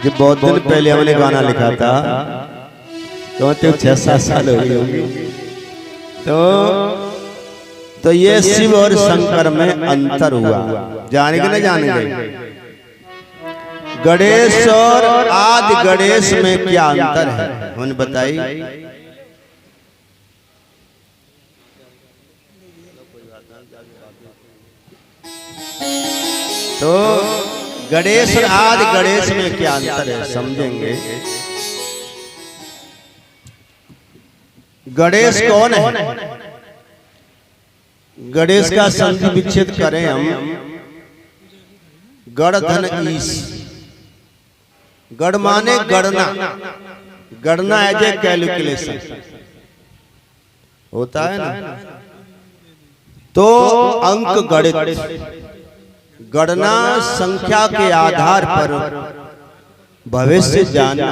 जो बहुत दिन पहले हमने गाना लिखा था, तो 6-7 साल हो गए होंगे। तो ये शिव और शंकर में अंतर हुआ, जानेंगे ना जानेंगे? गणेश और आदि गणेश में क्या अंतर है, उन्हें बताइए। तो गणेश और आदि गणेश में क्या अंतर है समझेंगे। गणेश कौन है? गणेश का संधि विच्छेद करें हम, गण धन ईश। गण माने गणना, गणना एज ए कैलकुलेशन होता है ना। तो अंक गणित, गणना संख्या के आधार पर भविष्य जानना,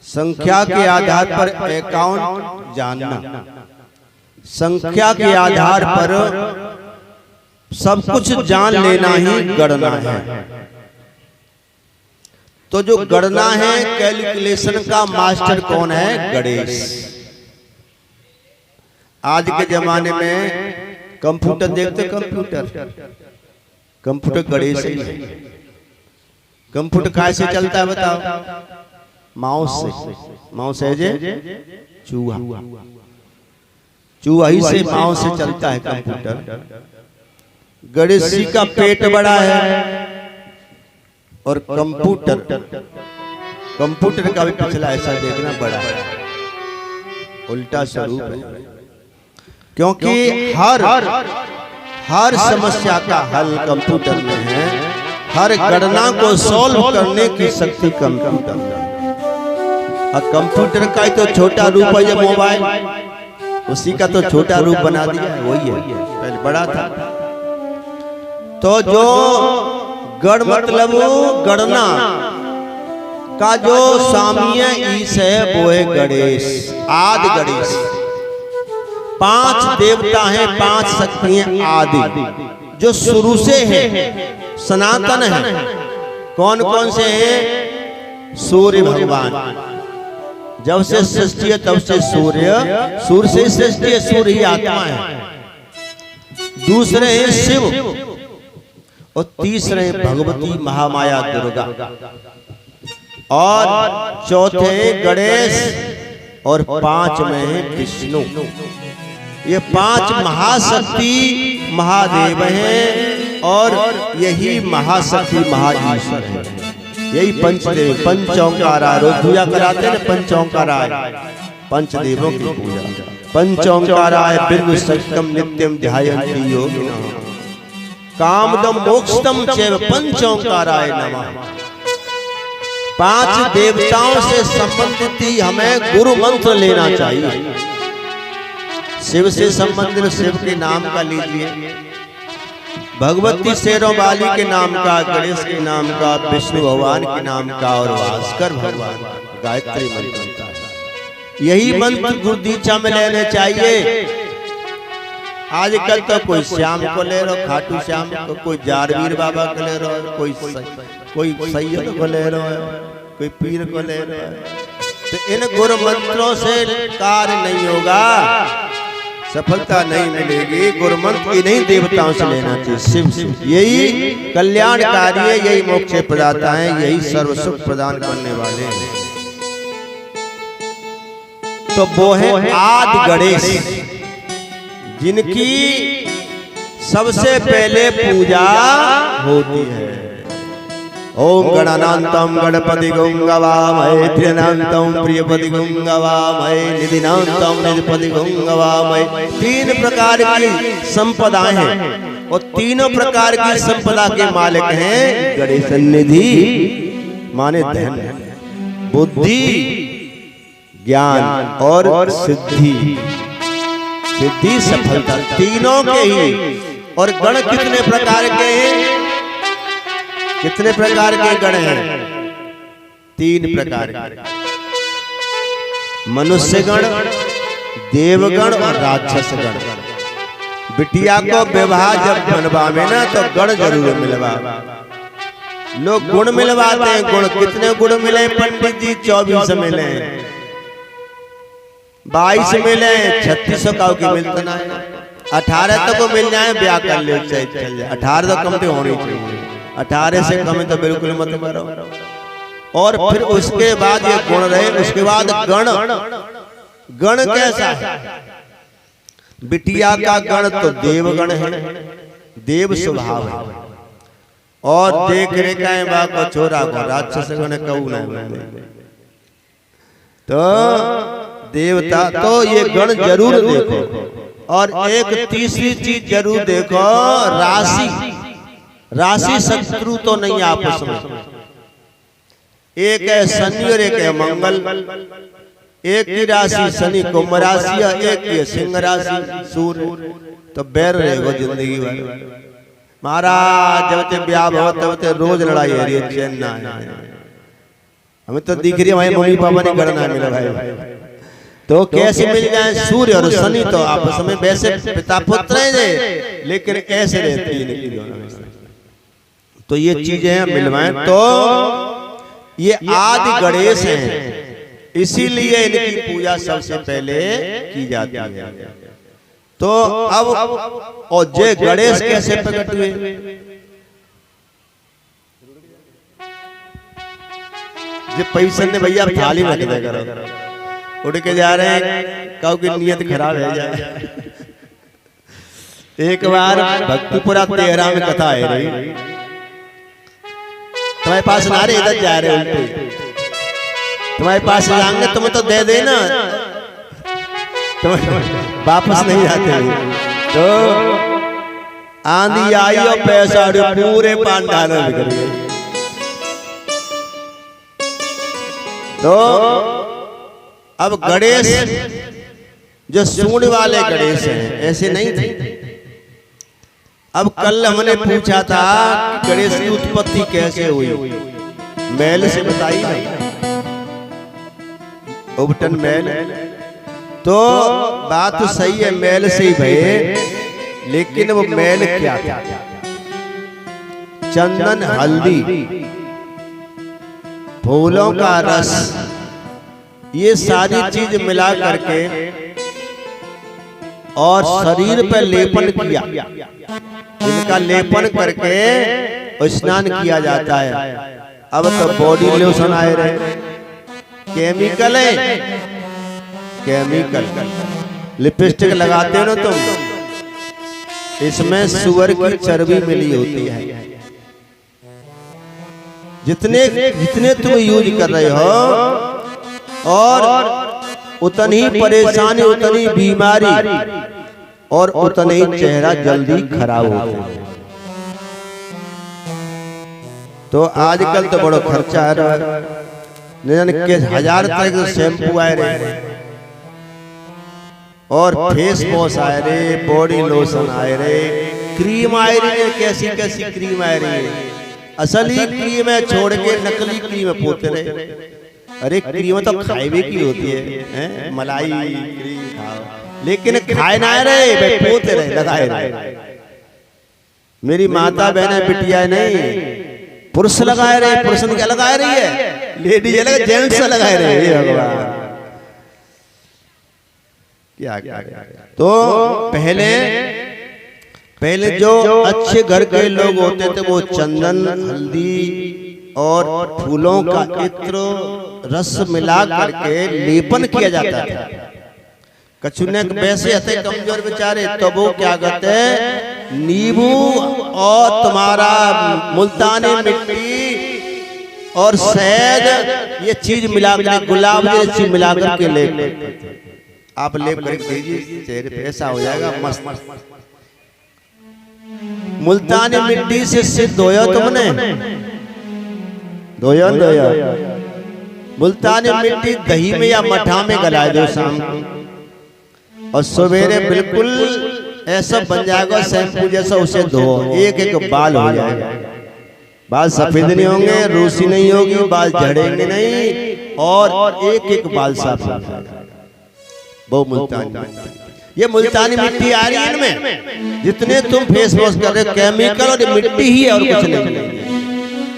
संख्या के आधार पर अकाउंट जानना, संख्या के आधार पर सब कुछ जान लेना ही गणना है। तो जो गणना है, कैलकुलेशन का मास्टर कौन है? गणेश। आज के जमाने में कंप्यूटर देखते, कंप्यूटर गणेश ही है। कंप्यूटर कैसे चलता है बताओ? माउस से। माउस है जे चूहा, चूहा ही से माउस से चलता है कंप्यूटर। गणेश जी का पेट बड़ा है और कंप्यूटर का भी पिछला ऐसा देखना बड़ा है, उल्टा स्वरूप है। क्योंकि हर समस्या का हल कंप्यूटर में है, हर गणना को सॉल्व करने की शक्ति कंप्यूटर में। और कंप्यूटर का ही तो छोटा रूप है, जब मोबाइल उसी का तो छोटा रूप बना दिया है, वही है, पहले बड़ा था। तो जो गण मतलब गणना का जो सामीय ईश है वो है गणेश, आदि गणेश। 5 देवता हैं, 5 शक्ति हैं आदि, जो शुरू से है, सनातन है। कौन कौन से हैं? सूर्य भगवान, जब से सृष्टि है तब से सूर्य, सूर्य से सृष्टि है, सूर्य ही आत्मा है। दूसरे हैं शिव, और तीसरे हैं भगवती महामाया दुर्गा, और चौथे गणेश, और 5 में है विष्णु। ये 5 महाशक्ति महादेव हैं, और यही महाशक्ति महाईश्वर है। यही पंचदेव, पंचोंकारा। रोज पूजा कराते हैं पंचोंकाराय, पंचदेवों की पूजा। पंचोंकाराय बिर्भ सत्यम नित्यम ध्यायन्ति योगिनः, कामदम मोक्षदम चैव पंचोंकाराय नमः। 5 देवताओं से संबंधित ही हमें गुरु मंत्र लेना चाहिए। शिव से संबंधित शिव के नाम का लीजिए, भगवती शेरों वाली के नाम का, गणेश के नाम का, विष्णु भगवान के नाम का, और भास्कर भगवान गायत्री मंत्र का। यही मंत्र गुरु दीक्षा में लेने चाहिए। आजकल तो कोई श्याम को ले रहा, खाटू श्याम को, कोई जारवीर बाबा को ले रहा है, कोई सैयद को ले रहा है, कोई पीर को ले रहा है। तो इन गुरु मंत्रों से कार्य नहीं होगा, सफलता नहीं मिलेगी। गुरु मंत्र इन्हीं देवताओं से लेना चाहिए। शिव यही कल्याणकारी है, यही मोक्ष प्रदाता है, यही सर्व सुख प्रदान करने वाले हैं। तो वो है आदि गणेश, जिनकी सबसे पहले पूजा होती है। ओम गणानांतम गणपति गंगवामहे, प्रियनांतम प्रियपति गंगवामहे, निधिनांतम निधिपति गंगवामहे। 3 प्रकार की संपदाएं हैं, और तीनों प्रकार की संपदा के मालिक हैं गणेश। निधि माने धन, बुद्धि, ज्ञान और सिद्धि। सिद्धि सफलता तीनों के ही। और गण कितने प्रकार के हैं? कितने प्रकार के गण हैं? 3 प्रकार के, मनुष्य गण, देवगण और राक्षस गण। बिटिया को विवाह जब बनवावे ना तो गण जरूर मिलवा। लोग गुण मिलवाते हैं। गुण कितने गुण मिले पंडित जी? 24 मिले, 22 मिले, 3600 का की मिलता ना है। 18 तक को मिल जाए ब्याह कर ले, चल जाए। 18 तो कम तो होनी चाहिए, 18 से कम तो बिल्कुल मत करो। और फिर उसके बाद ये गुण रहे, उसके बाद गण। गण कैसा है? बिटिया का गण तो देवगण है, देव स्वभाव है। और देख रे काहे बा को छोरा को राक्षस गण कहू ना, तो देवता तो ये गण जरूर देखो। और एक तीसरी चीज जरूर देखो, राशि। राशि शत्रु तो नहीं आपस में। एक है शनि और एक है मंगल। एक की राशि शनि कुंभ राशि है, एक की सिंह राशि सूर्य। तो बैर रहेगा जिंदगी भर। महाराज जब ते ब्याह हो तब ते रोज लड़ाई है, चैन ना है। हमें तो दिख रही है हमारे मम्मी पापा ने गणना मिला भाई, तो कैसे मिल जाए? सूर्य और शनि तो आपस में वैसे पिता पुत्र हैं, लेकिन कैसे रहती है? तो ये चीजें मिलवाएं। तो ये आदि गणेश हैं, इसीलिए इनकी पूजा सबसे पहले की जाती है। तो अब और जय गणेश कैसे प्रकट हुए? जो पैसा ने भैया थाली में रख करो, उड़ के जा रहे हैं, कहो की नियत खराब है जाए। एक बार भक्तिपुरा 13 में कथा है रही, तुम्हारे पास ना रहे, इधर जा रहे उल्टे, तुम्हारे पास जाएंगे तुम्हें तो दे देना, तुम वापस नहीं जाते। तो आंधी आई और पैसा पूरे पांडाल में बिखर गए। तो अब गणेश जो सूंड वाले गणेश हैं, ऐसे नहीं थे। अब कल हमने पूछा था गणेश की उत्पत्ति कैसे हुई, मैल से बताई नहीं, उबटन मैल। तो बात तो सही है, मैल से ही भये, लेकिन वो मैल क्या था? चंदन, हल्दी, फूलों का रस, ये सारी चीज मिला करके और शरीर पर लेपन किया। इनका लेपन करके स्नान किया जाता है। अब तो बॉडी लोशन आए रहे, केमिकल है, केमिकल। लिपस्टिक लगाते हो ना तुम, इसमें सुअर की चर्बी मिली होती है। जितने तुम यूज कर रहे हो, और उतनी परेशानी, उतनी बीमारी, और उतना ही चेहरा जल्दी खराब होता है। तो आजकल तो बड़ा खर्चा है, के 1000 तरह के शैम्पू आए रहे, और फेस वॉश आए रहे, बॉडी लोशन आए रहे, क्रीम आए रही है, कैसी कैसी क्रीम आए रही है। असली क्रीम है छोड़ के नकली क्रीम पोते रहे। अरे क्रीम तो खाए की होती है, मलाई क्रीम खाओ, लेकिन खाए ना रहे भाई, पोते रहे, लगाए रहे। मेरी माता बहन बिटिया नहीं, पुरुष लगाए रहे। पुरुष क्या लगाए रही है? लेडीज अलग, जेंट्स लगाए रहे। भगवान क्या क्या। तो पहले जो अच्छे घर के लोग होते थे, वो चंदन, हल्दी और फूलों का इत्र रस मिला करके लेपन किया जाता था। कछुने वैसे हते कमजोर बेचारे, तो वो क्या करते हैं, नींबू और तुम्हारा मुल्तानी मिट्टी और शहद, ये चीज मिलाकर, गुलाब ये चीज मिलाकर के लेप, आप लेप करके दीजिए, चेहरे पे ऐसा हो जाएगा मस्त। मुल्तानी मिट्टी से सिद्ध होया तुमने, धोया मुल्तानी मिट्टी दही में या मठा में गला दो शाम को, और सवेरे बिल्कुल ऐसा बन जाएगा शैम्पू जैसा, उसे धो, एक एक बाल हो जाएगा। बाल सफेद नहीं होंगे, रूसी नहीं होगी, बाल झड़ेंगे नहीं, और एक एक बाल साफ हो जाएगा। वो मुल्तानी, ये मुल्तानी मिट्टी आ रही है इनमें। जितने तुम फेस वॉश कर रहे हो, केमिकल और मिट्टी ही है और कुछ नहीं।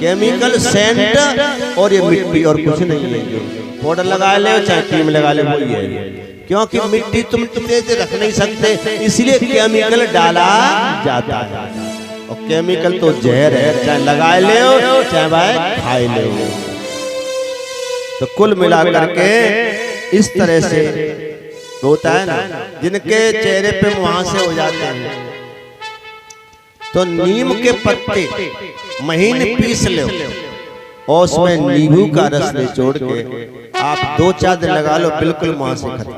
केमिकल सेंट और ये मिट्टी और कुछ नहीं है। जो पाउडर लगा ले चाहे क्रीम लगा ले वो ये है, क्योंकि मिट्टी तुम तेज रख नहीं सकते, इसलिए केमिकल डाला जाता है। और केमिकल तो जहर है, चाहे लगा ले चाहे भाई खाए ले। तो कुल मिला करके इस तरह से होता है ना, जिनके चेहरे पे मुहासे हो जाते हैं तो नीम के पत्ते महीन पीस लो और उसमें नींबू का रस निचोड़ के आप 2-4 दिन लगा लो, बिल्कुल मुहासे खत्म।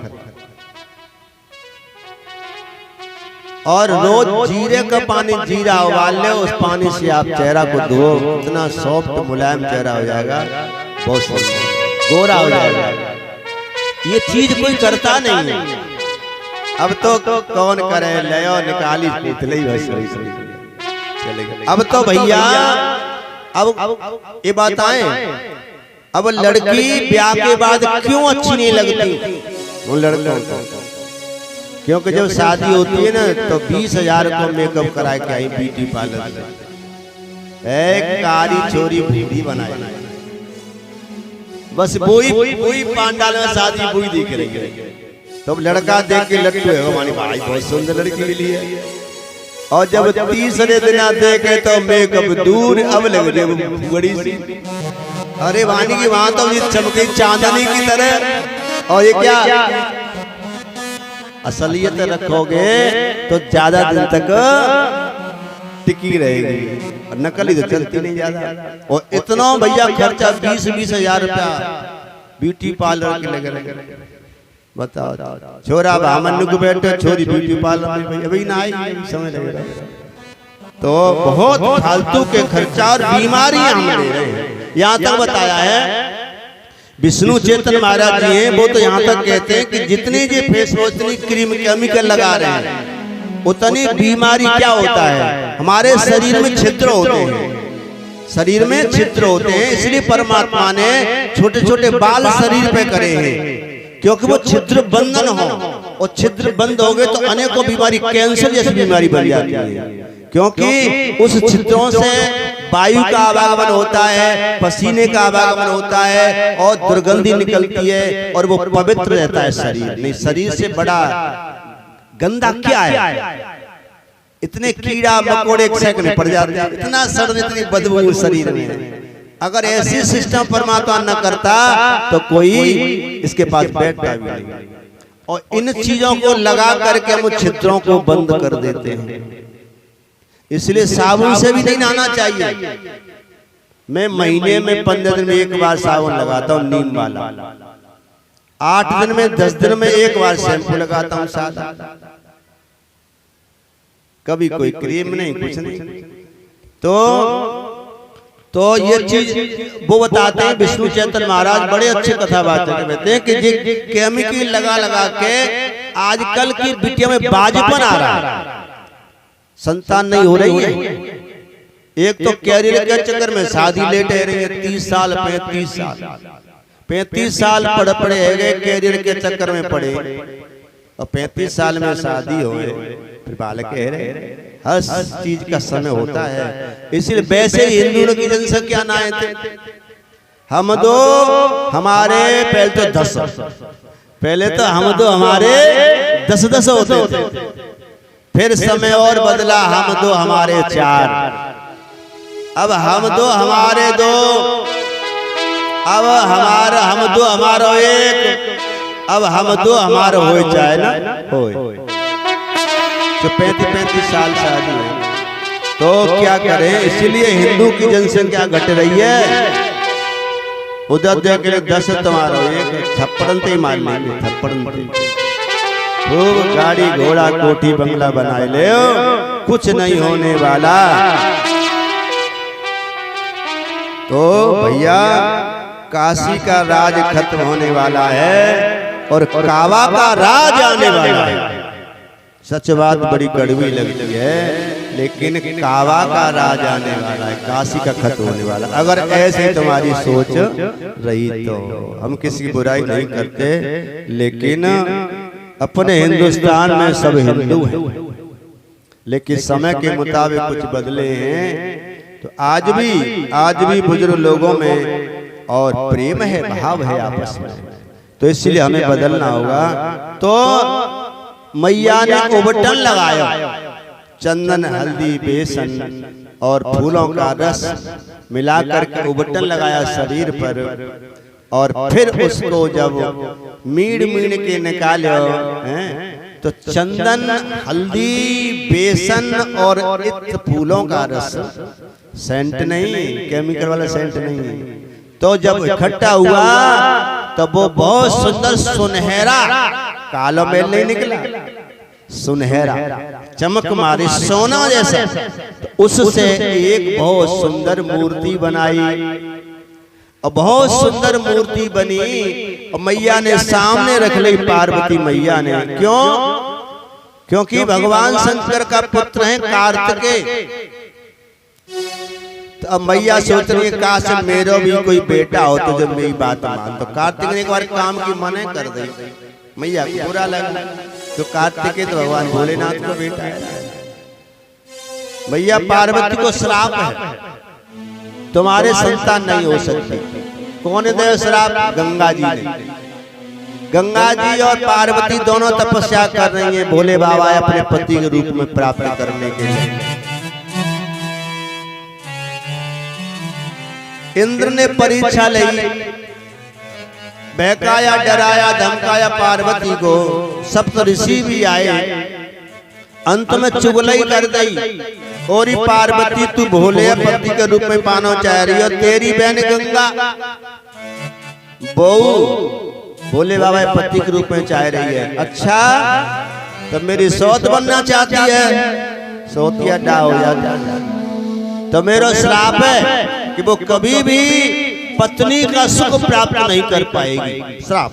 और रोज जीरे का पानी जीरा उबाल ले, उस पानी से आप चेहरा को धो, इतना सॉफ्ट मुलायम चेहरा हो जाएगा, बहुत गोरा हो जाएगा। ये चीज कोई करता नहीं है। अब तो कौन करे, ले निकाली पुतले ही अब तो भैया अब ये बात आए, अब लड़की ब्याह के बाद क्यों अच्छी नहीं लगती वो लड़का, क्योंकि जब शादी होती है ना तो 20,000 को मेकअप करा के आई ब्यूटी पार्लर से, एक कारी छोरी बूढ़ी बनाई, बस वही पांडाल में शादी वही दिख रही है। तो लड़का देख के लट्टू है, हमारी भाई बहुत सुंदर लड़की मिली है। और जब तीसरे दिन देखे तो मेकअप दूर, अब लग रही बड़ी सी, अरे वानी की वहां तो चमकी चांदनी की तरह। और ये क्या असलियत रखोगे तो ज्यादा दिन तक टिकी रहेगी, और नकली तो चलती नहीं ज्यादा। और इतना भैया खर्चा 20,000 रुपया ब्यूटी पार्लर के लगे, बताओ। छोरा बामन को बैठे, छोरी ब्यूटी पार्लर में अभी ना आई, समय लगेगा। तो बहुत फालतू के खर्चा और बीमारियां हम ले रहे हैं। यहाँ तक बताया है विष्णु चेतन महाराज जी हैं, वो तो यहाँ तक कहते हैं कि जितनी ये फेस वॉश, इतनी क्रीम केमिकल लगा रहे हैं, उतनी बीमारी क्या होता है, हमारे शरीर में छिद्र होते हैं, शरीर में छिद्र होते हैं। इसलिए परमात्मा ने छोटे छोटे बाल शरीर पे करे हैं, क्योंकि वो छिद्र बंधन हो, और छिद्र बंद हो गए तो अनेकों बीमारी, कैंसर जैसी बीमारी बन जाती है, क्योंकि उस छिद्रों से वायु का आवागमन होता है, पसीने का आवागमन होता है, और दुर्गंधी निकलती है, और वो पवित्र रहता है शरीर। नहीं, शरीर से बड़ा गंदा क्या है, इतने कीड़ा मकोड़े एक सेकंड पड़ जाते हैं, इतना सड़, इतनी बदबू शरीर में। अगर ऐसी सिस्टम परमात्मा न करता तो कोई इसके पास बैठता भी नहीं। और इन चीजों को लगा करके हम छिद्रों को बंद कर देते हैं। इसलिए साबुन से भी नहीं नहाना चाहिए। मैं महीने में 15 दिन में एक बार साबुन लगाता हूँ नीम वाला, 8 दिन में 10 दिन में एक बार शैम्पू लगाता हूँ सादा, कभी कोई क्रीम नहीं, कुछ नहीं। तो ये चीज वो बताते हैं विष्णु चेतन महाराज, बड़े अच्छे कथा बात कहते हैं कि ये केमिकल लगा लगा के आजकल की बिटिया में बाजपन आ रहा है, संतान नहीं हो रही है। एक तो कैरियर के चक्कर में शादी लेट है रही है, 30 साल 35 साल पड़े है, कैरियर के चक्कर में पड़े, और 35 साल में शादी हो गए, फिर बालक कह रहे। हर चीज का समय होता है। इसलिए वैसे ही हिंदुओं की जनसंख्या ना थे, हम दो हमारे पहले तो 10, पहले तो हम दो हमारे 10 होते थे, फिर समय और बदला, हम दो हमारे 4, अब हम दो हमारे 2, अब हम दो हमारा 1, अब हम दो हमारा हो जाए ना हो। तो 35 साल शादी है, तो क्या करें। इसलिए हिंदू की जनसंख्या घट रही है। उधर देख ले 10 तुम्हारा 1, थप्पड़न ही मार लेंगे, थप्पड़न खूब गाड़ी घोड़ा कोठी बंगला बनाए ले, कुछ नहीं होने वाला। तो भैया काशी का राज खत्म होने वाला है और कावा का राज आने वाला है। सच बात बड़ी कड़वी लगती है, लेकिन कावा का राज आने वाला है, काशी का खत्म होने वाला। अगर ऐसे तुम्हारी सोच रही तो हम किसी की बुराई नहीं करते, लेकिन अपने हिंदुस्तान में सब हिंदू हैं, लेकिन समय के मुताबिक कुछ बदले हैं। तो आज भी बुजुर्ग लोगों में और प्रेम है, भाव है आपस में, तो इसलिए हमें बदलना होगा। तो मैया ने उबटन लगाया, चंदन हल्दी बेसन और फूलों का रस मिलाकर के उबटन लगाया शरीर पर, और फिर उसको जब मीड़ के निकालो हैं तो चंदन हल्दी बेसन और इत्र फूलों का रस, सेंट नहीं, केमिकल वाला सेंट नहीं, तो जब इकट्ठा हुआ तब वो बहुत सुंदर सुनहरा, कालो मेल नहीं निकला, सुनहरा चमक मारी सोना जैसा, तो उससे एक बहुत सुंदर मूर्ति बनाई, और बहुत सुंदर मूर्ति बनी और मैया ने सामने रख ली, पार्वती मैया ने। क्यों? क्योंकि भगवान शंकर का पुत्र है कार्तिकेय। तो अब मैया सोच रही है काश मेरा भी कोई बेटा हो तो जब मेरी बात मान। तो कार्तिक ने एक बार काम की मना कर दी, मैया को बुरा लगा, तो कार्तिकेय तो भगवान भोलेनाथ का बेटा है। मैया पार्वती को श्राप है, तुम्हारे संतान नहीं हो सकती। कौन दे श्राप? गंगा जी ने। गंगा जी और पार्वती दोनों तपस्या कर रही हैं भोले बाबा अपने पति के रूप में प्राप्त करने के लिए। इंद्र ने परीक्षा ली, बहकाया, डराया, धमकाया पार्वती को, सप्त ऋषि भी आए, अंत में चुगली कर दी। और ये पार्वती तू भोले पति के रूप में पाना चाह रही हो, तेरी बहन गंगा बहू भोले बाबा पति के रूप में चाह रही है। अच्छा, तो मेरी सौत बनना चाहती है, सौतिया डा हो जाता, तो मेरा श्राप है कि वो कभी भी पत्नी का सुख प्राप्त नहीं कर पाएगी। श्राप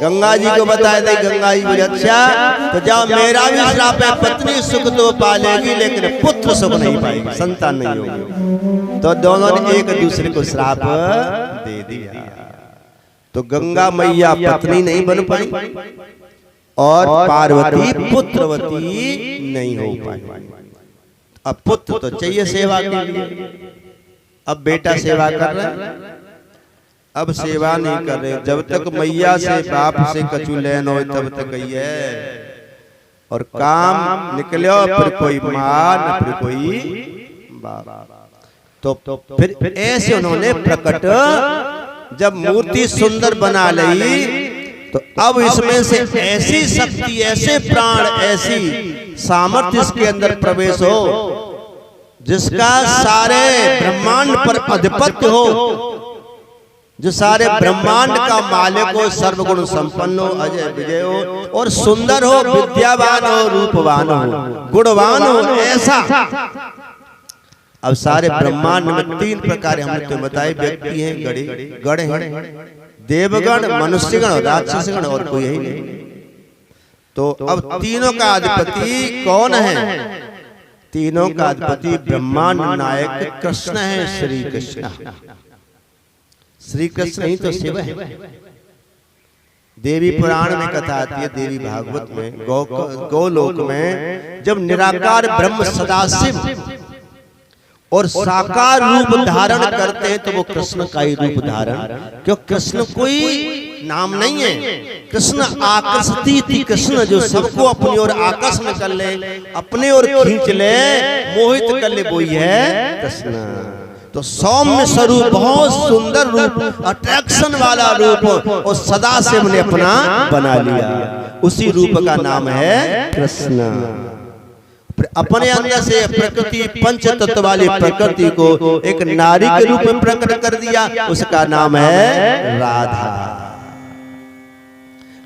गंगा जी को बताया था। गंगा जी बोले अच्छा तो जाओ, मेरा भी श्राप है, पत्नी सुख तो पालेगी लेकिन पुत्र सुख नहीं पाएगी, संतान नहीं होगी। तो दोनों ने एक दूसरे को श्राप दे दिया। तो गंगा मैया पत्नी नहीं बन पाई और पार्वती पुत्रवती नहीं हो पाई। अब पुत्र तो चाहिए सेवा के लिए, अब बेटा सेवा कर रहा है, अब सेवा नहीं कर रहे। जब तक मैया से बाप से कछु लेन हो तब तक ही है, और काम निकलो फिर कोई मां न फिर कोई बाप। तो फिर ऐसे उन्होंने प्रकट, जब मूर्ति सुंदर बना ली तो अब इसमें से ऐसी शक्ति, ऐसे प्राण, ऐसी सामर्थ्य इसके अंदर प्रवेश हो जिसका सारे ब्रह्मांड पर आधिपत्य हो, जो सारे ब्रह्मांड का मालिक हो, सर्वगुण संपन्न हो, अजय विजय हो, और सुंदर हो, विद्यावान हो, रूपवान हो, गुणवान हो, ऐसा। अब सारे ब्रह्मांड में तीन प्रकार हमने तो बताए व्यक्ति हैं, गण हैं, देवगण, मनुष्यगण और राक्षसगण, और कोई है नहीं। तो अब तीनों का अधिपति कौन है? तीनों का अधिपति ब्रह्मांड नायक कृष्ण है, श्री कृष्ण। श्री कृष्ण ही तो शिव है। देवी पुराण में कथा आती है, देवी भागवत में, गोलोक में जब निराकार ब्रह्म सदाशिव और साकार रूप धारण करते हैं तो वो कृष्ण का ही रूप धारण, क्यों? कृष्ण कोई नाम नहीं है, कृष्ण आकर्षती थी, कृष्ण जो सबको अपनी ओर आकर्षण कर ले, अपने ओर खींच ले, मोहित कर ले, वो ही है कृष्ण। तो सौम्य स्वरूप, बहुत सुंदर रूप, अट्रैक्शन वाला रूप, और सदाशिव ने अपना बना लिया, उसी रूप का नाम है कृष्ण। अपने अंदर से प्रकृति, पंच तत्व वाली प्रकृति को एक नारी के रूप में प्रकट कर दिया, उसका नाम है राधा।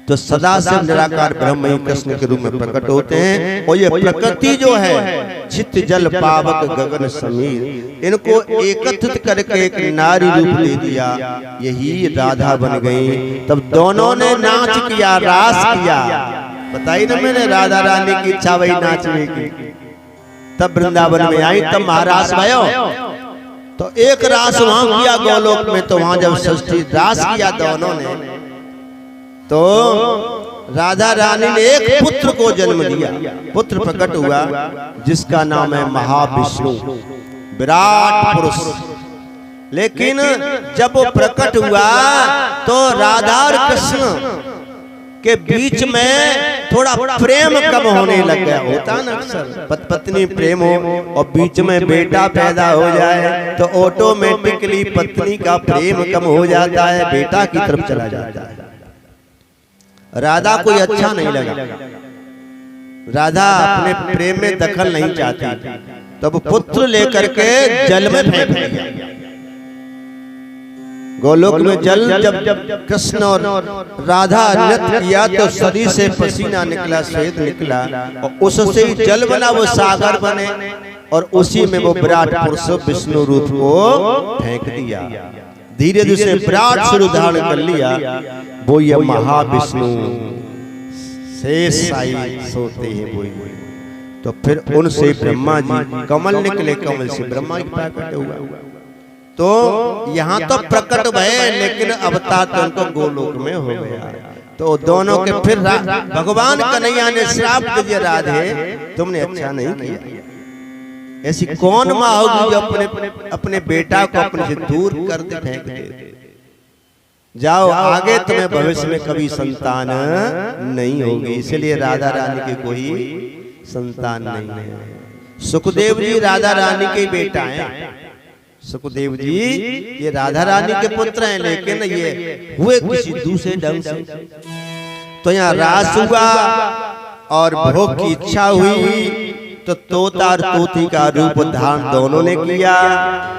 तो सदाशिव निराकार ब्रह्म ही कृष्ण के रूप में प्रकट होते हैं। और ये प्रकृति जो है, चित्त जल पावक गगन समीर, इनको एकत्रित करके एक नारी रूप दे दिया, यही राधा बन गई। तब दोनों ने नाच किया, रास किया। बताई ना मैंने, राधा रानी की इच्छा वही नाचने की। तब वृंदावन में आई, तब महारास भयो। तो एक रास वहां किया गोलोक में, तो वहां जब षष्ठी रास किया दोनों ने, तो राधा रानी ने एक पुत्र को जन्म दिया, पुत्र प्रकट हुआ जिसका नाम है महाविष्णु। विराट पुरुष। लेकिन जब वो प्रकट हुआ तो राधा और कृष्ण के बीच में थोड़ा प्रेम कम होने लग गया। होता ना अक्सर पत्नी प्रेम हो और बीच में बेटा पैदा हो जाए तो ऑटोमेटिकली पत्नी का प्रेम कम हो जाता है, बेटा की तरफ चला जाता है। राधा कोई अच्छा नहीं लगा, राधा अपने प्रेम में दखल नहीं चाहती, तब पुत्र लेकर के जल में फेंक दिया। गोलोक में जल जब कृष्ण और राधा नृत्य किया तो शरीर से पसीना निकला, श्वेत निकला और उससे ही जल बना, वो सागर बने और उसी में वो विराट पुरुष विष्णु रूप को फेंक दिया। धीरे धीरे विराट स्वरूप धारण कर लिया, वो ये महाविष्णु शेष साई सोते हैं वो। तो फिर उनसे ब्रह्मा जी कमल निकले, कमल से ब्रह्मा जी प्रकट हुआ। तो यहाँ तो प्रकट भय, लेकिन अवतार तो उनको गोलोक में हो गया। तो दोनों के फिर भगवान कन्हैया ने श्राप दिया, राधे तुमने अच्छा नहीं किया। ऐसी कौन माँ होगी जो अपने बेटा को अपने से दूर कर दे, फेंक दे। जाओ आगे तुम्हें भविष्य में कभी संतान नहीं होगी। इसलिए राधा रानी के कोई संतान नहीं है। सुखदेव जी राधा रानी के बेटा हैं। सुखदेव जी ये राधा रानी के पुत्र हैं, लेकिन ये हुए किसी दूसरे ढंग से। तो यहाँ रास हुआ और भोग की इच्छा हुई तो तोता और तोती का रूप धारण दोनों ने किया।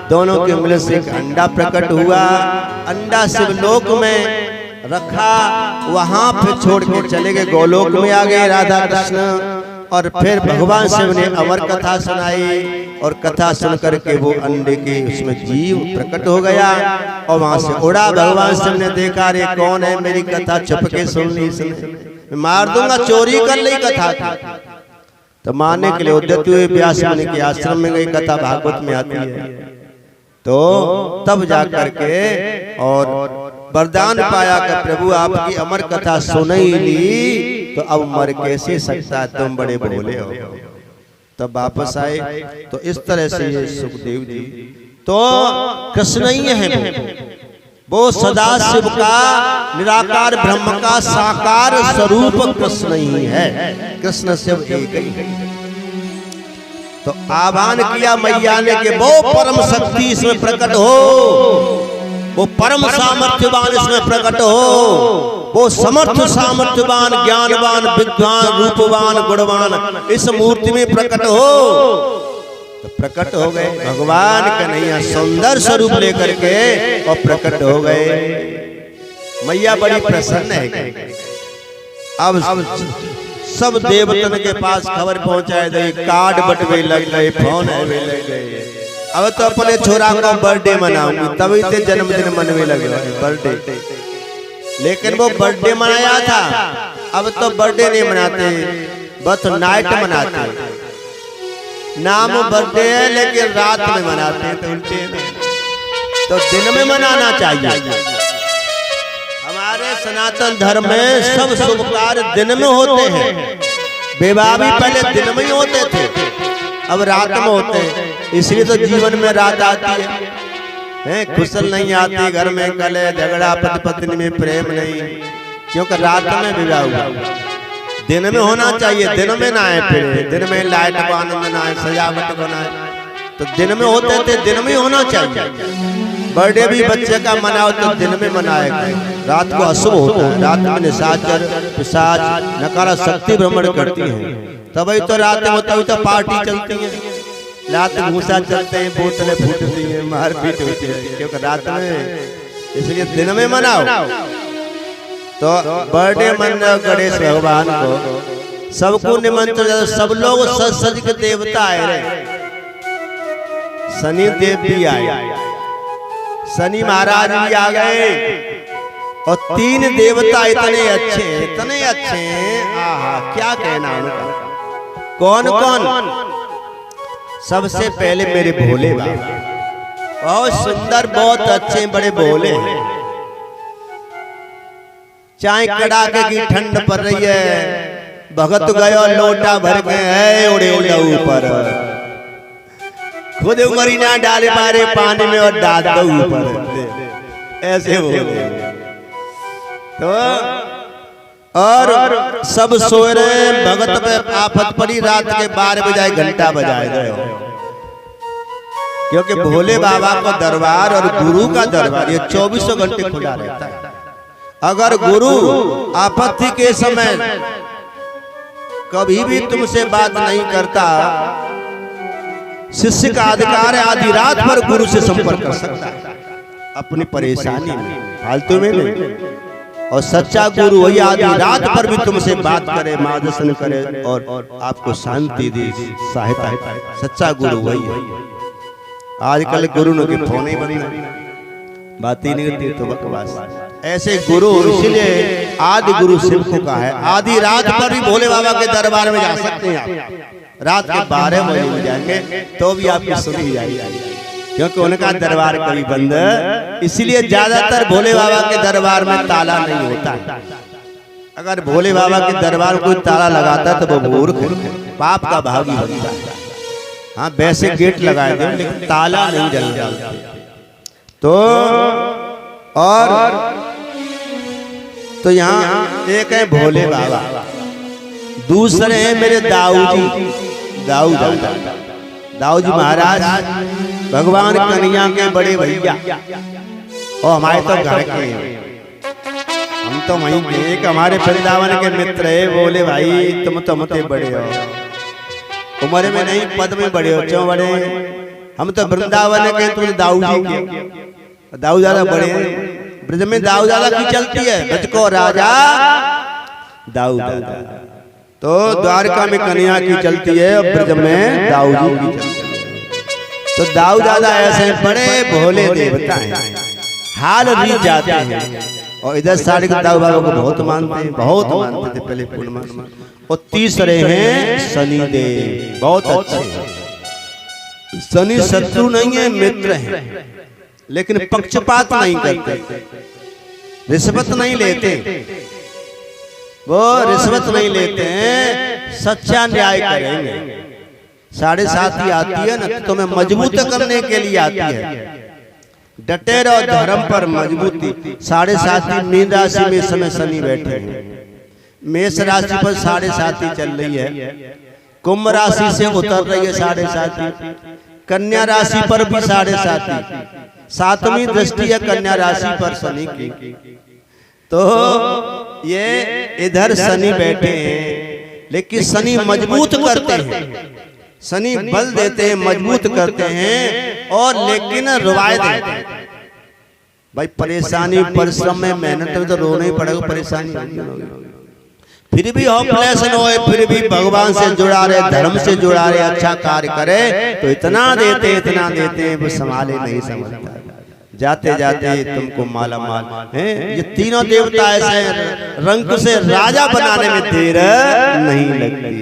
दोनों के मिलन से एक अंडा प्रकट हुआ। अंडा शिवलोक में रखा, वहां फिर छोड़ के चले गए, गोलोक में आ गए राधा कृष्ण। और फिर भगवान शिव ने अमर कथा सुनाई और कथा सुन करके वो अंडे के उसमें जीव प्रकट हो गया और वहां से उड़ा। भगवान शिव ने देखा, रे कौन है, मेरी कथा छुप के सुन ली, मार दूंगा, चोरी कर ली कथा की। तो मारने के लिए उद्यत हुए, व्यास मुनि के आश्रम में गई, कथा भागवत में आती है। तो तब जा करके और वरदान पाया कि प्रभु आपकी अमर कथा सुन ही ली तो अब मर कैसे सकता, तुम बड़े भोले हो। तब वापस आए। तो इस तरह से ये सुखदेव जी तो कृष्ण ही है, वो सदा शिव का निराकार ब्रह्म का साकार स्वरूप कृष्ण ही है। कृष्ण शिव एक ही। तो आह्वान किया मैया ने कि वो परम शक्ति इसमें प्रकट हो, वो परम सामर्थ्यवान इसमें प्रकट हो, वो समर्थ सामर्थ्यवान ज्ञानवान विद्वान रूपवान गुणवान इस मूर्ति में प्रकट हो। तो प्रकट हो गए भगवान कन्हैया सुंदर स्वरूप लेकर के और प्रकट हो गए। मैया बड़ी प्रसन्न है। अब सब देवतन के पास खबर पहुंचाए गई, कार्ड बटवे लग गए, फोन आवे लग गए। अब तो अपने छोरा को बर्थडे मनाऊंगी, तभी से जन्मदिन मनवे लगे बर्थडे। लेकिन वो बर्थडे मनाया था, अब तो बर्थडे नहीं मनाते, बस नाइट मनाते। नाम बर्थडे है लेकिन रात में मनाते हैं, तो उल्टे। तो दिन में मनाना चाहिए। हमारे सनातन धर्म में सब शुभ कार्य दिन में होते हैं। विवाह भी पहले दिन में ही होते थे, अब रात में होते हैं। इसलिए तो जीवन में रात आती है, खुशल नहीं आती, घर में कलह झगड़ा, पति पत्नी में प्रेम नहीं, क्योंकि रात में विवाह हुआ। दिन में होना चाहिए, दिन में ना आए, फिर दिन में लाइट को आनंद ना आए, सजावट को ना आए। तो दिन में होते थे, दिन में होना चाहिए। बर्थडे भी बच्चे का मनाओ तो दिन में मनाएगा। रात को अशुभ होता है, रात में निशाचर पिशाच नकारा शक्ति भ्रमण करती है, तभी तो रात में होता है। तो पार्टी चलती है, रात भूसा चलते हैं, बोतलें फूटती हैं, मारपीट होती है, क्योंकि रात में। इसलिए दिन में मनाओ। तो बर्थडे मनाओ गणेश भगवान को, सबको निमंत्रण, सब लोग सज सज के देवता आए रहे। शनि देव भी आए, शनि महाराज भी आ गए और 3 देवता इतने अच्छे हैं, आहा क्या कहना उनका। कौन कौन? सबसे पहले मेरे भोले बाबा, बहुत सुंदर, बहुत अच्छे, बड़े भोले हैं। चाहे कड़ाके की ठंड पड़ रही है, भगत गयो लोटा भर के है उड़े ऊपर, खुद उंगली ना डाले मारे पानी में और डाल दो ऊपर, ऐसे हो तो। और सब सोए रहे, भगत पे आफत पड़ी, रात के 12 बजाए घंटा बजाए गए, क्योंकि भोले बाबा का दरबार और गुरु का दरबार ये 24 घंटे खुला रहता है। अगर गुरु आपत्ति के समय कभी भी तुमसे बात नहीं करता, शिष्य का अधिकार है आधी रात पर गुरु से संपर्क कर सकता है अपनी परेशानी में, फालतू में नहीं। और सच्चा गुरु वही आधी रात पर भी तुमसे बात करे, मार्गदर्शन करे और आपको शांति दे, सहायता है। सच्चा गुरु वही है। आजकल गुरु ने फोन ही बंद, बात ही नहीं करती तो बकवास। ऐसे गुरु, इसलिए आदि गुरु शिव को कहा है। आधी रात पर भी भोले बाबा के दरबार में जा सकते हैं आप। रात के 12 बजे में जाएंगे तो भी आपकी सुनी जाएगी, क्योंकि उनका दरबार कभी बंद। इसीलिए ज्यादातर भोले बाबा के दरबार में ताला नहीं होता। अगर भोले बाबा के दरबार में कोई ताला लगाता तो वो मूर्ख, पाप का भागी बनता है। हाँ, वैसे गेट लगाए थे लेकिन ताला नहीं डालते तो। और तो यहाँ एक है भोले बाबा, दूसरे हैं मेरे दाऊजी महाराज, भगवान कन्हैया के बड़े भैया, और हमारे तो घर के हैं, हम तो वहीं के। एक हमारे वृंदावन के मित्र है, बोले भाई तुम तो मुझसे बड़े हो, उम्र में नहीं पद में बड़े हो, क्यों बड़े? हम तो वृंदावन के, तुम दाऊजी के। दाऊ ज्यादा बड़े हैं, ब्रज में दाऊ ज्यादा की चलती है, ब्रज को राजा दाऊ दादा। तो द्वारका में कन्हैया की चलती है और ब्रज में दाऊ जी की चलती है। तो दाऊ दादा ऐसे बड़े भोले देवता हैं, हाल रीत जाते हैं। और इधर साढ़े दाऊ बाबा को बहुत मानते हैं, बहुत मानते थे पहले पूर्णिमा। और तीसरे हैं शनिदेव, बहुत अच्छे। शनि शत्रु नहीं है, मित्र हैं, लेकिन पक्षपात नहीं करते, रिश्वत नहीं लेते। वो रिश्वत नहीं लेते हैं, सच्चा न्याय करेंगे। 7.5 आती है ना, तो तुम्हें मजबूत करने के लिए आती है। डटे रहो धर्म पर मजबूती। 7.5 मीन राशि में समय शनि बैठे हैं, मेष राशि पर 7.5 चल रही है, कुंभ राशि से उतर रही है 7.5, कन्या राशि पर भी 7.5, 7वीं दृष्टि है कन्या राशि पर शनि की। तो ये इधर शनि बैठे हैं, लेकिन शनि मजबूत करते हैं, शनि बल देते हैं, मजबूत करते हैं, और लेकिन रुवाए देते हैं। भाई परेशानी, परिश्रम में, मेहनत में तो रोना ही पड़ेगा, परेशानी फिर भी होपलेस न होए, फिर भी भगवान से जुड़ा रहे, धर्म से जुड़ा रहे, अच्छा कार्य करे तो इतना देते हैं, वो संभाले नहीं समझता। जाते जाते तुमको माला माल है। ये तीनों देवता ऐसे रंग से राजा बनाने में देर नहीं लगती।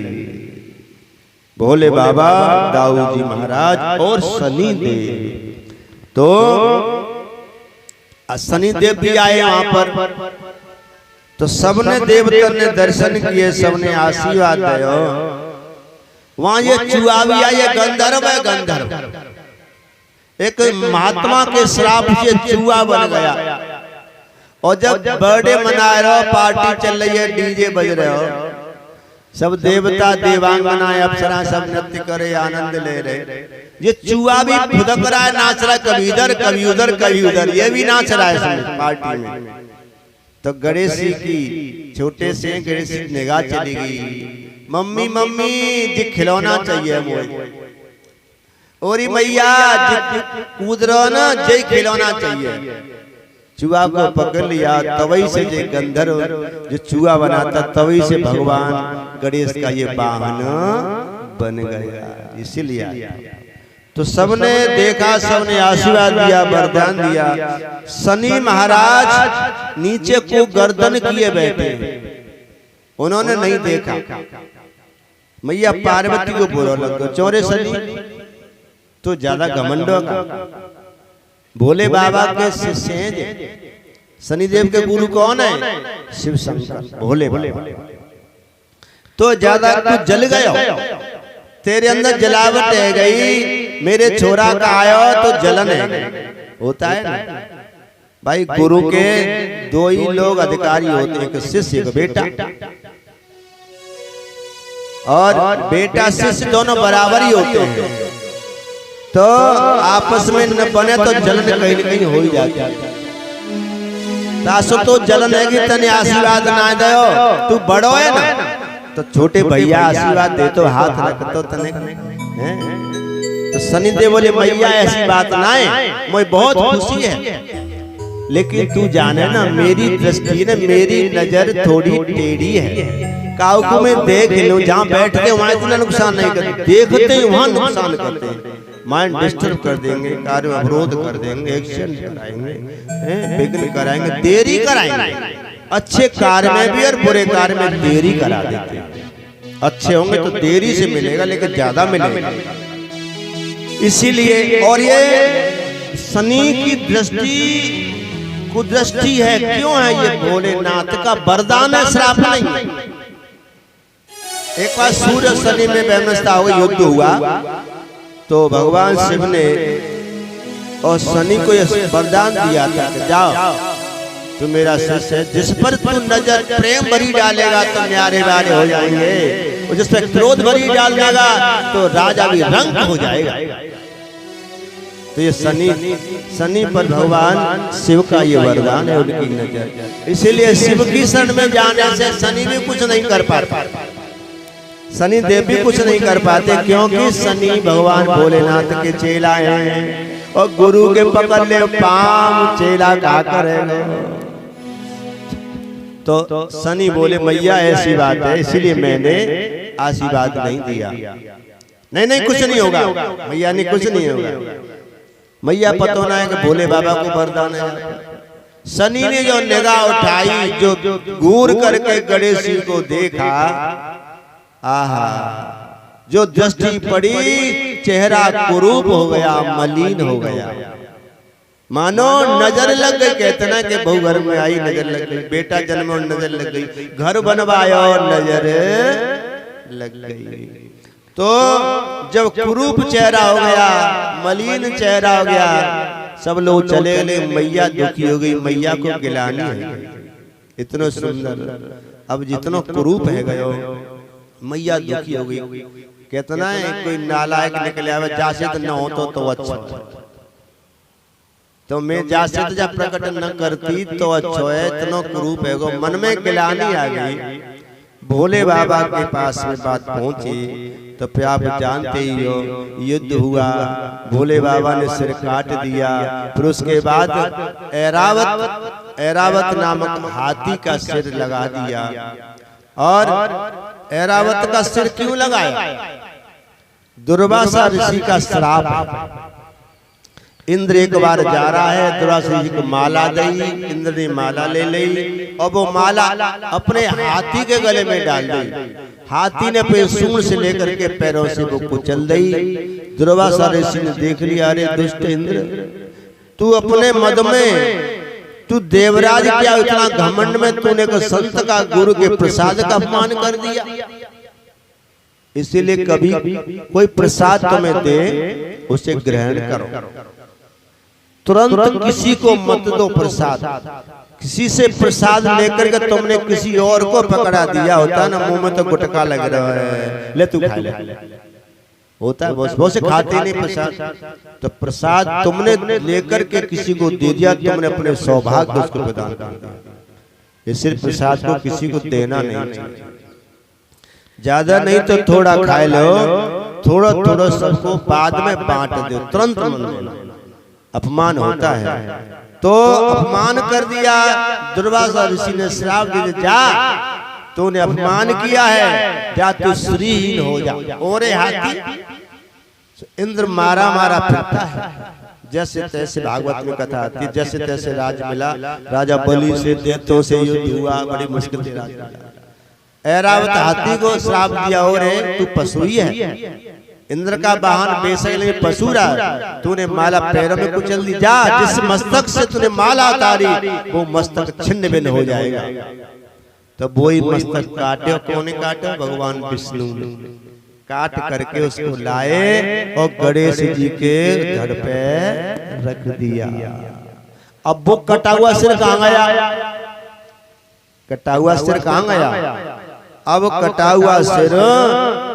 भोले बाबा, दाऊ जी महाराज और शनि देव। तो शनि देव भी आए वहां पर, तो सबने देवता ने दर्शन किए, सबने आशीर्वाद दिया। वहां ये चुआविया, ये गंधर्व है, गंधर्व एक महात्मा के श्राप से चूहा बन गया। और जब बर्थडे मना रहे हो, पार्टी चल रही है, डीजे बज रहे हो, सब देवता देवांगनाएं अप्सरा सब नृत्य करे, आनंद ले रहे। ये चूहा भी फुदक रहा है, नाच रहा है, कभी इधर कभी उधर कभी उधर, ये भी नाच रहा है पार्टी में। तो गणेश जी की छोटे से गणेश जी निगाह चली गई, मम्मी मम्मी जी खिलौना चाहिए मुझे। और मैया कूद रहा ना, जय खिलौना चाहिए। चूहा को पकड़ लिया, तवई से जो गंधर्व जो चूहा बनाता, तवई से भगवान गणेश का ये वाहन बन गया, इसीलिए। तो सबने देखा, सबने आशीर्वाद दिया, वरदान दिया। शनि महाराज नीचे को गर्दन किए बैठे, उन्होंने नहीं देखा। मैया पार्वती को बुरा लगा, चोरे शनि तो ज्यादा घमंड होगा। भोले बाबा के शिष्य हैं, शनिदेव के गुरु कौन है? शिव शंकर, भोले बाबा। तो ज्यादा तू जल गया, तेरे अंदर जलावट है गई, मेरे छोरा का आयो तो जलन है, होता है ना भाई। गुरु के दो ही लोग अधिकारी होते हैं, एक शिष्य एक बेटा। और बेटा शिष्य दोनों बराबर ही होते हैं, तो आपस में न बने तो जलन कहीं न कहीं हो ही जाती है। तासो तो जलन है कि तने आशीर्वाद ना दो, तू बड़ो है ना, तो छोटे भैया आशीर्वाद दे तो हाथ रख तो तने हैं। तो शनिदेव बोले मैया ऐसी बात ना है, मुझे बहुत खुशी है, लेकिन तू जाने ना मेरी दृष्टि ने मेरी नजर थोड़ी टेढ़ी है। काऊ को मैं देख लूं, जहाँ बैठते हैं वहां इतना नुकसान नहीं करते, देखते हैं वहां नुकसान करते हैं, माइंड डिस्टर्ब कर देंगे, कार्य अवरोध कर देंगे, एक्शन कराएंगे, विघ्न कराएंगे, देरी कराएंगे। अच्छे कार्य में भी और बुरे कार्य में देरी करा देते हैं। अच्छे होंगे तो देरी से मिलेगा, लेकिन ज्यादा मिलेगा। इसीलिए और ये शनि की दृष्टि कुदृष्टि है। क्यों है ये? भोलेनाथ का वरदान है, श्राप नहीं। एक बार सूर्य शनि में वैमनस्यता हो गई, युद्ध हुआ, तो भगवान शिव ने और शनि को यह वरदान दिया था कि जाओ तू मेरा शिष्य है, जिस पर तू नजर प्रेम भरी डालेगा तो न्यारे वारे हो जाएंगे, और जिस पर क्रोध भरी डाल देगा तो राजा भी रंग हो जाएगा। तो ये शनि पर भगवान शिव का ये वरदान है, उनकी नजर। इसीलिए शिव की शरण में जाने से शनि भी कुछ नहीं कर पाता, शनि देव भी कुछ नहीं कर पाते, क्योंकि शनि भगवान भोलेनाथ के चेला हैं, और गुरु के पकड़ ले पाम चेला का करेगा। तो शनि बोले मैया ऐसी बात है, इसीलिए मैंने आशीर्वाद नहीं दिया। नहीं कुछ नहीं होगा मैया, नहीं कुछ नहीं होगा। मैया पता ना है कि भोले बाबा को वरदान है। शनि ने जो निगाह उठाई, जो घूर करके गणेश जी को देखा, आहा, जो दृष्टि पड़ी, चेहरा कुरूप हो गया, मलिन हो गया, मानो नजर लग गई। कहते ना कि बहू घर में आई नजर लग गई, बेटा जन्म और नजर लग गई, घर बनवाया और नजर लग गई। तो जब कुरूप चेहरा हो गया, मलिन चेहरा हो गया, सब लोग चले गए, मैया दुखी हो गई। मैया को गिलानी है, इतना सुंदर, अब जितना कुरूप है गयो, मैया दुखी हो गई। कितना है कोई नालायक निकले आवे, जासे तो न हो तो अच्छा, तो मैं जासे तो जब प्रकट न करती तो अच्छा है, इतना कुरूप है गो। मन में गिलानी आ गई। भोले बाबा के पास में बात पहुंची तो फिर आप जानते ही हो, युद्ध हुआ, भोले बाबा ने सिर काट दिया। फिर उसके बाद ऐरावत नामक हाथी का सिर लगा दिया। और ऐरावत का सिर क्यों लगाया? दुर्वासा ऋषि का श्राप। इंद्र एक बार जा रहा है, दुर्वासा जी को माला दी, इंद्र ने माला ले ली, और वो माला अपने हाथी के गले में डाल दी। हाथी ने अपने सूंड से लेकर के पैरों से वो कुचल दी। दुर्वासा ऋषि ने देख लिया, अरे दुष्ट इंद्र, तू अपने मद में, तू देवराज क्या इतना घमंड में तूने को संत का, गुरु के प्रसाद का अपमान कर दिया। इसीलिए कभी कोई प्रसाद तुम्हें दे, उसे ग्रहण करो, तुरंत किसी को मत दो प्रसाद। किसी से प्रसाद लेकर के तुमने किसी और को पकड़ा दिया, होता ना मुंह में तो गुटका लग रहा है, ले तू खा ले, होता है बहुत से खाते नहीं प्रसाद। तो प्रसाद तुमने लेकर के किसी को दे दिया, तुमने अपने सौभाग्य उसको प्रदान कर दिया। ये सिर्फ प्रसाद को किसी को देना नहीं चाहिए, ज्यादा नहीं तो थोड़ा खा लो, थोड़ा थोड़ा सबको बाद में बांट दो, तुरंत मन अपमान होता है। तो अपमान कर दिया, दुर्वासा ऋषि ने श्राप दे दिया, जा तूने अपमान किया है, जा तू श्रीहीन हो जा। और हाथी इंद्र मारा मारा फिरता है, जैसे तैसे भागवत में कथा आती है, जैसे तैसे राज मिला, राजा बलि से दैत्यों से युद्ध हुआ, बड़ी मुश्किल से राज मिला। ऐरावत हाथी को श्राप दिया, और तू पशु ही है, इंद्र का वाहन बेसक पशु रहा, तूने माला पैरों में कुचल दी, जा जिस मस्तक से तूने माला उतारी वो मस्तक छिन्न भिन्न हो जाएगा। तो वो ही मस्तक काटे, कौन काटे? भगवान विष्णु ने काट करके उसको लाए और गणेश जी के धड़ पे रख दिया। अब वो कटा हुआ सिर कहाँ गया? कटा हुआ सिर कहाँ गया? अब कटा हुआ सिर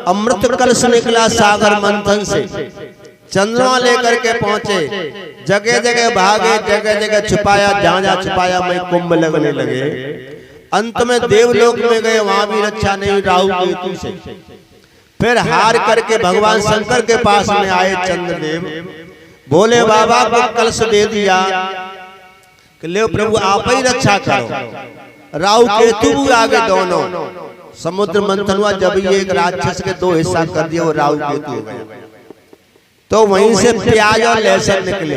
अमृत कलश निकला सागर मंथन से, चंद्रमा लेकर के पहुंचे, जगह जगह भागे, जगह जगह छुपाया, जहां जहां छुपाया मैं कुंभ लगने लगे। अंत में देवलोक में गए, वहां भी रक्षा नहीं राहु केतु से। फिर हार करके भगवान शंकर के पास में आए चंद्रदेव, बोले बाबा को कलश दे दिया कि ले प्रभु आप ही रक्षा करो। राहु केतु भी आगे दोनों, समुद्र मंथन हुआ, जब ये एक राक्षस के दो हिस्सा कर दिया वो राहु केतु हो गया। तो वहीं से प्याज और लहसुन निकले।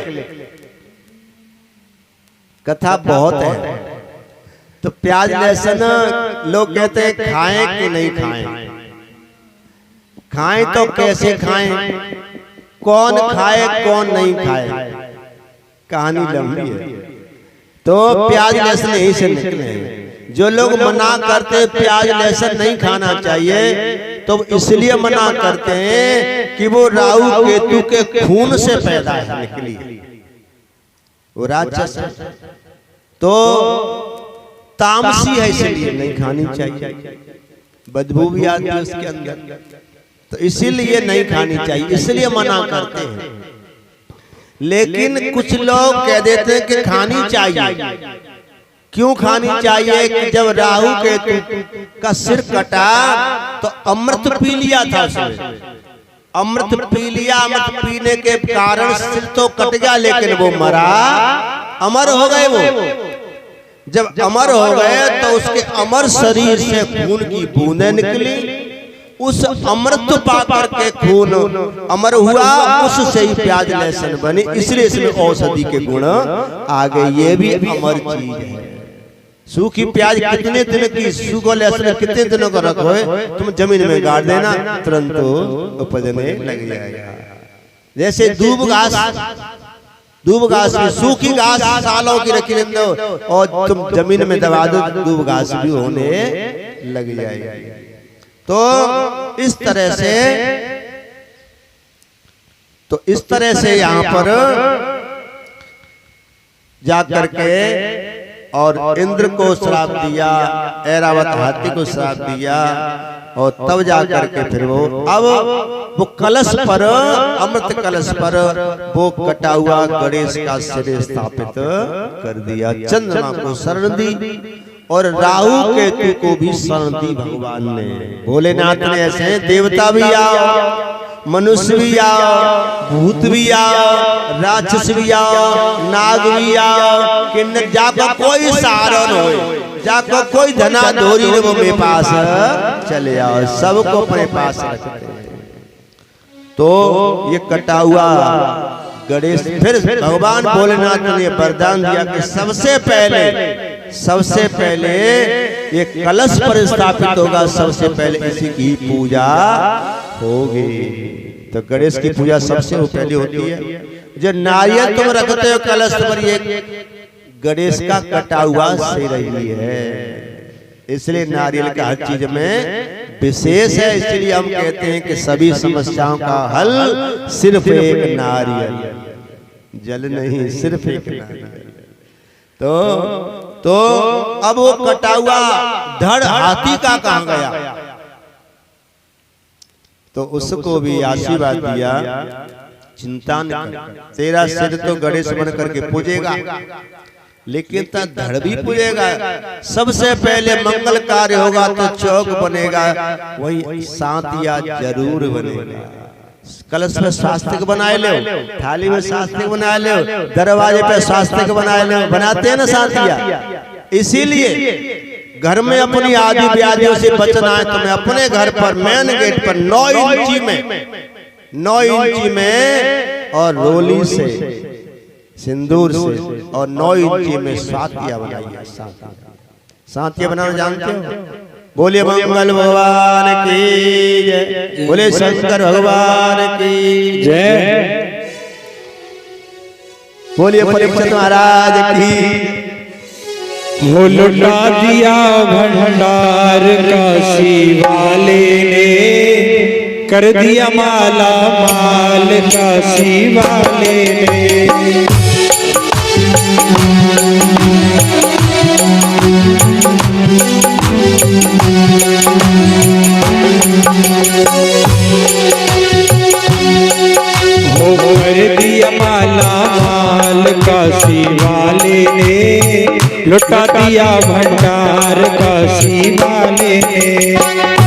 कथा बहुत है। तो प्याज लहसुन लोग कहते हैं खाएं कि नहीं खाएं, खाएं तो कैसे खाएं, कौन खाए कौन नहीं खाए, कहानी लंबी है। तो प्याज लहसुन यहीं से निकले हैं। जो लोग मना करते प्याज लहसुन नहीं खाना चाहिए, तो इसलिए मना करते हैं कि वो राहु केतु के खून से पैदा है निकली, वो राक्षस है, तो तामसी है, इसलिए नहीं खानी चाहिए, बदबू भी आती है उसके अंदर, तो इसीलिए नहीं खानी चाहिए, इसलिए मना करते हैं। लेकिन कुछ लोग कह देते हैं कि खानी चाहिए। क्यों खानी चाहिए? कि जब राहु केतु का सिर कटा तो अमृत पी लिया था उसने, अमृत पी लिया, अमृत पीने के कारण सिर तो कट गया लेकिन वो मरा, अमर हो गए वो। जब अमर हो गए तो उसके अमर शरीर से खून की बूंदें निकली, उस अमृत पाकर के खून अमर हुआ, उससे ही प्याज लहसुन बनी, इसलिए इसमें औषधि के गुण आ गए। ये भी अमर चीज है। सूखी प्याज कितने दिन की, सूखो लहसुन कितने दिनों का रखो, तुम जमीन में गाड़ देना, तुरंत उपजने लग जाएगा। जैसे दूब घास, दूब घास भी, सूखी घास सालों की रखी रहती हो और तुम जमीन में दबा दो, दूब घास भी होने लग जाएगी। तो इस तरह से यहाँ पर जाकर के और इंद्र को श्राप दिया, ऐरावत हाथी को श्राप दिया, और तब जाकर के फिर वो कलश पर, अमृत कलश पर वो कटा हुआ गणेश का सिर स्थापित कर दिया। चंद्रमा को शरण दी और राहु केतु को भी शरण दी भगवान ने। भोलेनाथ ने ऐसे देवता भी आओ, मनुष्य भी आओ, भूत भी आओ, राक्षस भी आओ, नाग भी आओ, किन्नर, जाको कोई सहारा न हो, जाको कोई धना धोरी ने वो मेरे पास चले आओ, सबको अपने पास रखते हैं। तो ये कटा हुआ गणेश, फिर भगवान भोलेनाथ ने वरदान दिया कि सबसे पहले ये कलश पर स्थापित होगा, सबसे पहले इसी की पूजा होगी। तो गणेश की पूजा सबसे पहले होती है। जो नारियल तुम रखते हो कलश पर, ये गणेश का कटा हुआ सिर ही है, इसलिए नारियल का हर चीज में विशेष है। इसलिए हम कहते हैं कि सभी समस्याओं का हल सिर्फ एक नारियल, जल नहीं, सिर्फ एक नारियल। तो अब वो कटा हुआ धड़ हाथी का कहां गया? तो उसको भी आशीर्वाद दिया, चिंता न कर, तेरा सिर तो गणेश बन करके पूजेगा, लेकिन धड़ भी पूजेगा। सबसे पहले मंगल कार्य होगा तो चौक बनेगा, वही सातिया जरूर बनेगा। कलश में स्वास्तिक बनाए लो, थाली में स्वास्तिक बनाए लो, दरवाजे पे स्वास्तिक बनाए लो, बनाते हैं ना सातिया। इसीलिए घर में अपनी आदि व्याधियों से बचना है, तुम्हें अपने घर पर मेन गेट पर 9 इंची में और रोली से, सिंदूर से और 9 इंची में सातिया बनाइए। सातिया बनाना जानते हो? बोलिए मंगल भगवान की जय, बोले शंकर भगवान की जय, बोलिए परीक्षित महाराज की। वो लुटा दिया भंडार काशी वाले ने, कर दिया माला माल काशी वाले ने। हो कर दिया माला माल काशी वाले ने, लुटा दिया भंडार काशी वाले ने।